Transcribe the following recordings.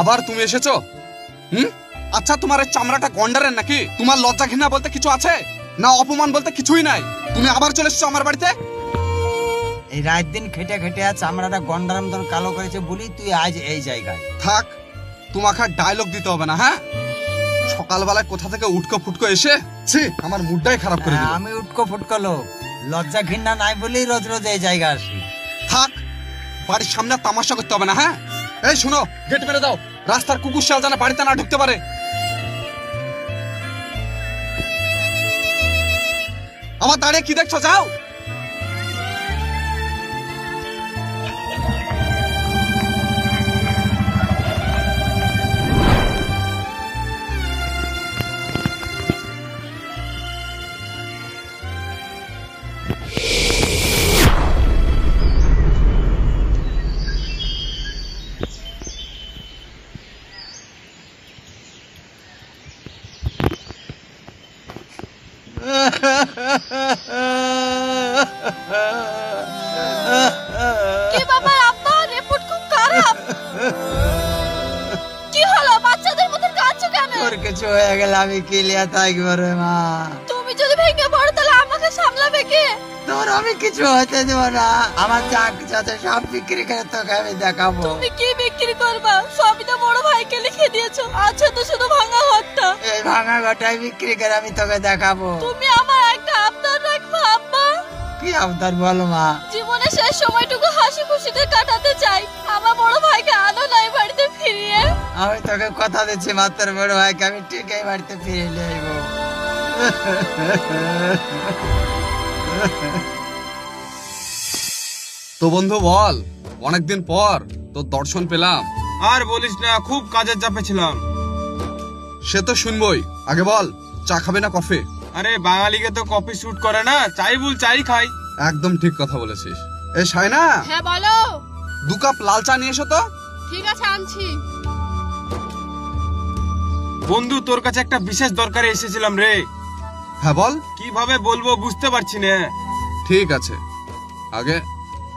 আবার তুমি এসেছো? আচ্ছা, তোমার এই চামড়াটা গন্ডারের নাকি? তোমার লজ্জা ঘৃণা বলতে কিছু আছে না? অপমান বলতে কিছুই নাই? তুমি আবার চলে এসেছো আমার বাড়িতে। এই রাত দিন খেটে খেটে চামড়াটা গন্ডারের মতন কালো করেছে বলি তুই আজ এই জায়গায় থাক। তোমাকে আর ডায়লগ দিতে হবে না। হ্যাঁ, সকালবেলায় কোথা থেকে উটকো ফুটকো এসে আমার মুডটাই খারাপ করে দিল। আমি উটকো ফুটকো লোক, লজ্জা ঘৃণা নাই বলেই রোজ রোজ এই জায়গা আসি। থাক, বাড়ির সামনে তামাশা করতে হবে না। হ্যাঁ, এই শুনো, গেট মেরে দাও, রাস্তার কুকুর শিয়াল যেন বাড়িতে না ঢুকতে পারে। আমার দাঁড়িয়ে কি দেখছো? যাও। কি ব্যাপার আব্বা? রিপোর্ট খুব খারাপ। কি হলো? বাচ্চাদের মতো কাঁদছো কেন? তোর কিছু হয়ে গেলে আমি কি লিয়া থাকবো রে মা? তুমি যদি ভেঙে পড়ো তাহলে আমাকে সামলাবে কে? তোর আমি কিছু হতে দেব না। আমার যা কিছু আছে সব বিক্রি করে তোকে আমি দেখাবো। তুমি কি বিক্রি করবা? সবই তো বড় ভাইকে লিখে দিয়েছো। আচ্ছা, তো শুধু ভাঙা ঘরটা। এই ভাঙা ঘরটাই বিক্রি করে আমি তোকে দেখাবো। তুমি আমার একটা আবদার রাখবা আব্বা। কি আবদার বলো মা? জীবনের শেষ সময়টুকু হাসি খুশিতে কাটাতে চাই। আমার বড় ভাইকে আনো নাই বাড়িতে ফিরিয়ে। আমি তোকে কথা দিচ্ছি মাত্র বড় ভাইকে আমি ঠিক এই বাড়িতে ফিরে নিয়ে আসবো। তো বন্ধু বল, অনেকদিন পর তোর দর্শন পেলাম। আর বলিস না, খুব কাজের চাপে ছিলাম। সে তো শুনবই, আগে বল, চা খাবে না কফি? আরে বাঙালিকে তো কফি শুট করে না, চাই বল চাই খাই। একদম ঠিক কথা বলেছিস। এ সাইনা, হ্যাঁ বলো। 2 কাপ লাল চা নিয়ে এসো তো। ঠিক আছে, আনছি। বন্ধু, তোর কাছে একটা বিশেষ দরকারে এসেছিলাম রে। হ্যাঁ বল। কিভাবে বলবো বুঝতে পারছি না। ঠিক আছে, আগে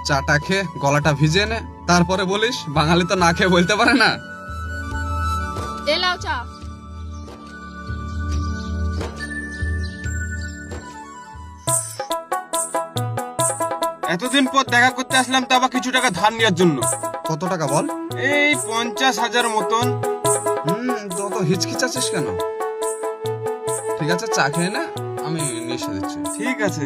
চাটা খেয়ে গলাটা ভিজে নে, তারপরে বলিস। বাঙালি তো না খেয়ে বলতে পারে না। এলাও চা। এতদিন পর দেখা করতে আসলাম, তো আবার কিছু টাকা ধার নেওয়ার জন্য। কত টাকা বল? এই 50,000 মতন। তো হিচকিচাচ্ছিস কেন? ঠিক আছে, চা খেয়ে না, আমি নিয়ে এসে দিচ্ছি। ঠিক আছে।